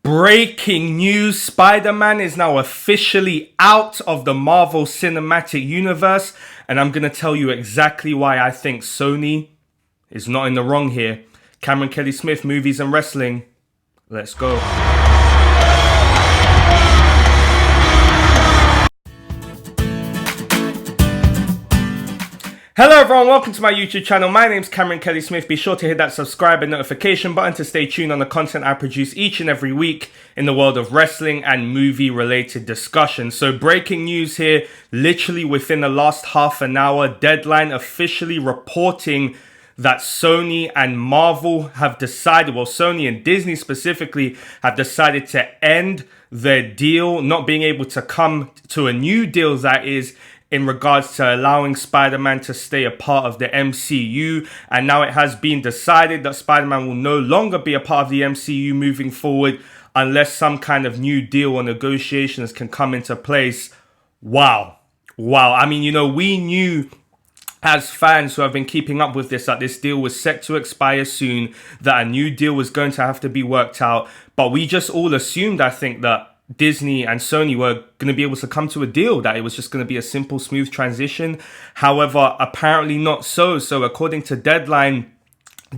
Breaking news, Spider-Man is now officially out of the Marvel Cinematic Universe, and I'm going to tell you exactly why I think Sony is not in the wrong here. Cameron Kelly Smith, movies and wrestling. Let's go. Hello everyone, welcome to my YouTube channel. My name's Cameron Kelly Smith. Be sure to hit that subscribe and notification button to stay tuned on the content I produce each and every week in the world of wrestling and movie related discussions. So breaking news here, literally within the last half an hour, Deadline officially reporting that Sony and Marvel have decided, well, Sony and Disney specifically have decided to end their deal, not being able to come to a new deal, that is, in regards to allowing Spider-Man to stay a part of the MCU. And now it has been decided that Spider-Man will no longer be a part of the MCU moving forward unless some kind of new deal or negotiations can come into place. Wow. I mean, we knew as fans who have been keeping up with this, that this deal was set to expire soon, that a new deal was going to have to be worked out. But we just all assumed, I think, that Disney and Sony were going to be able to come to a deal, that it was just going to be a simple, smooth transition. However, apparently not so. So according to Deadline,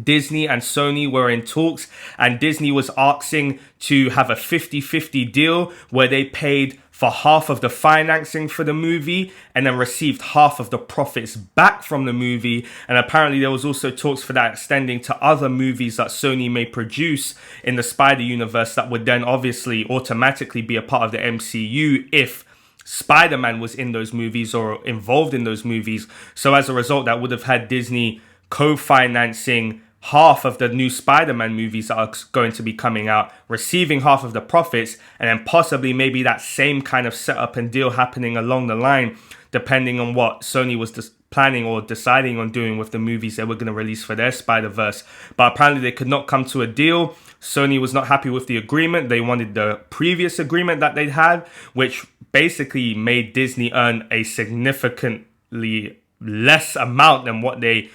Disney and Sony were in talks, and Disney was asking to have a 50-50 deal where they paid for half of the financing for the movie and then received half of the profits back from the movie. And apparently there was also talks for that extending to other movies that Sony may produce in the Spider universe that would then obviously automatically be a part of the MCU if Spider-Man was in those movies or involved in those movies. So as a result, that would have had Disney co-financing half of the new Spider-Man movies that are going to be coming out, receiving half of the profits, and then possibly maybe that same kind of setup and deal happening along the line, depending on what Sony was planning or deciding on doing with the movies they were going to release for their Spider-Verse. But apparently they could not come to a deal. Sony was not happy with the agreement. They wanted the previous agreement that they'd had, which basically made Disney earn a significantly less amount than what they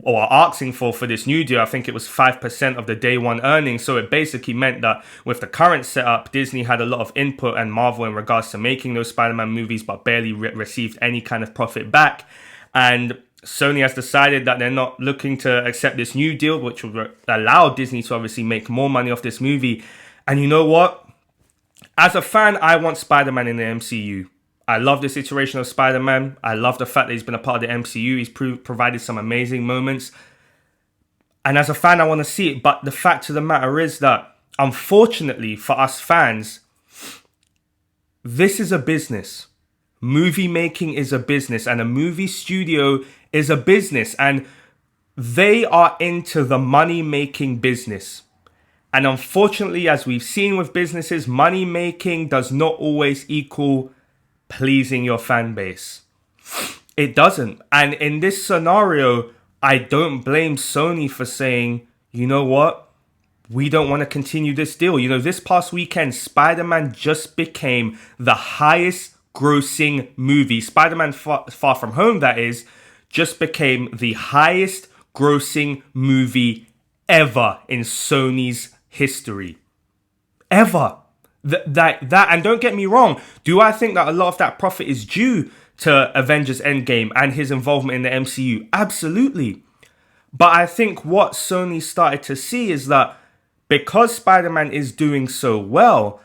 or asking for this new deal. I think it was 5% of the day one earnings. So it basically meant that with the current setup, Disney had a lot of input and Marvel in regards to making those Spider-Man movies, but barely received any kind of profit back. And Sony has decided that they're not looking to accept this new deal, which would allow Disney to obviously make more money off this movie. And you know what? As a fan, I want Spider-Man in the MCU. I love this iteration of Spider-Man. I love the fact that he's been a part of the MCU. He's provided some amazing moments. And as a fan, I want to see it. But the fact of the matter is that, unfortunately for us fans, this is a business. Movie making is a business. And a movie studio is a business. And they are into the money-making business. And unfortunately, as we've seen with businesses, money making does not always equal pleasing your fan base. It doesn't. And in this scenario, I don't blame Sony for saying, you know what? We don't want to continue this deal. This past weekend, Spider-Man just became the highest grossing movie. Spider-Man Far From Home, that is, just became the highest grossing movie ever in Sony's history. Ever. That and don't get me wrong, do I think that a lot of that profit is due to Avengers Endgame and his involvement in the MCU? Absolutely. But I think what Sony started to see is that because Spider-Man is doing so well,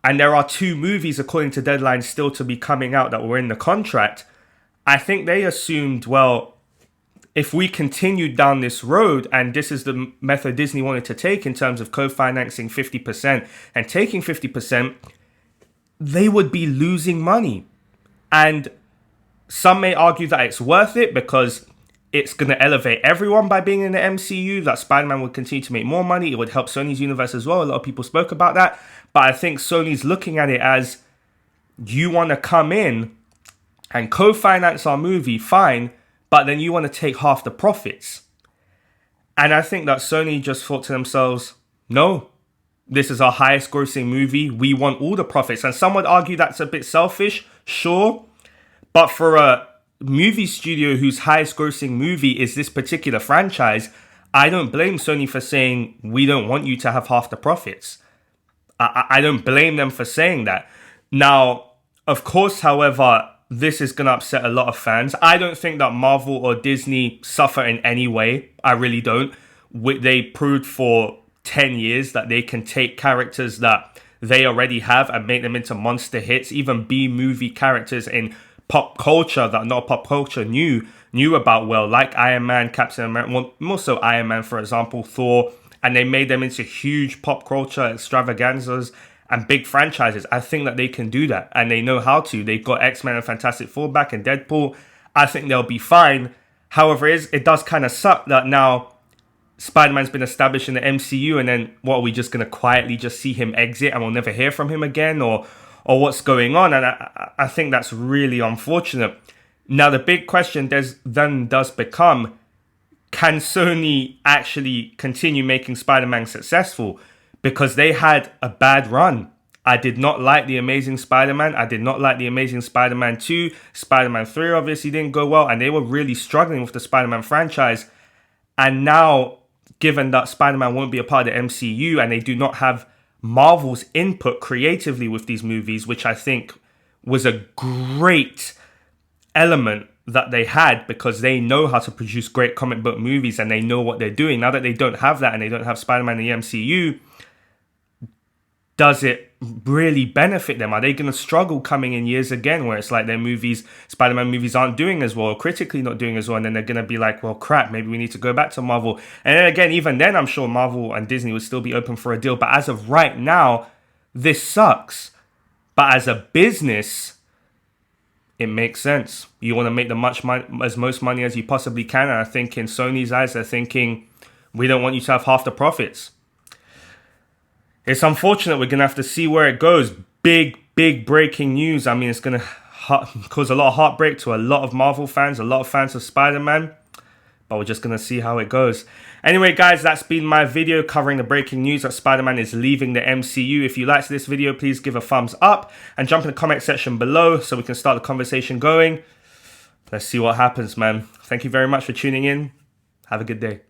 and there are 2 movies according to Deadline still to be coming out that were in the contract, I think they assumed, well, if we continued down this road, and this is the method Disney wanted to take in terms of co-financing 50% and taking 50%, they would be losing money. And some may argue that it's worth it because it's going to elevate everyone by being in the MCU, that Spider-Man would continue to make more money. It would help Sony's universe as well. A lot of people spoke about that. But I think Sony's looking at it as, you want to come in and co-finance our movie, fine, but then you want to take half the profits. And I think that Sony just thought to themselves, no, this is our highest grossing movie. We want all the profits. And some would argue that's a bit selfish, sure. But for a movie studio whose highest grossing movie is this particular franchise, I don't blame Sony for saying, we don't want you to have half the profits. I don't blame them for saying that. Now, of course, however, this is going to upset a lot of fans. I don't think that Marvel or Disney suffer in any way. I really don't. They proved for 10 years that they can take characters that they already have and make them into monster hits, even B-movie characters in pop culture that not pop culture knew about well, like Iron Man, Captain America, well, more so Iron Man, for example, Thor, and they made them into huge pop culture extravaganzas and big franchises. I think that they can do that, and they know how to. They've got X-Men and Fantastic Four back and Deadpool. I think they'll be fine. However, it does kind of suck that now Spider-Man's been established in the MCU, and then what, are we just going to quietly just see him exit and we'll never hear from him again, or what's going on? And I think that's really unfortunate. Now, the big question then does become, can Sony actually continue making Spider-Man successful? Because they had a bad run. I did not like The Amazing Spider-Man. I did not like The Amazing Spider-Man 2. Spider-Man 3 obviously didn't go well, and they were really struggling with the Spider-Man franchise. And now, given that Spider-Man won't be a part of the MCU and they do not have Marvel's input creatively with these movies, which I think was a great element that they had, because they know how to produce great comic book movies and they know what they're doing. Now that they don't have that and they don't have Spider-Man in the MCU, does it really benefit them? Are they going to struggle coming in years again where it's like their movies, Spider-Man movies, aren't doing as well, or critically not doing as well, and then they're going to be like, well, crap, maybe we need to go back to Marvel. And then again, even then, I'm sure Marvel and Disney would still be open for a deal. But as of right now, this sucks. But as a business, it makes sense. You want to make as most money as you possibly can. And I think in Sony's eyes, they're thinking, we don't want you to have half the profits. It's unfortunate. We're going to have to see where it goes. Big breaking news. I mean, it's going to cause a lot of heartbreak to a lot of Marvel fans, a lot of fans of Spider-Man. But we're just going to see how it goes. Anyway, guys, that's been my video covering the breaking news that Spider-Man is leaving the MCU. If you liked this video, please give a thumbs up and jump in the comment section below so we can start the conversation going. Let's see what happens, man. Thank you very much for tuning in. Have a good day.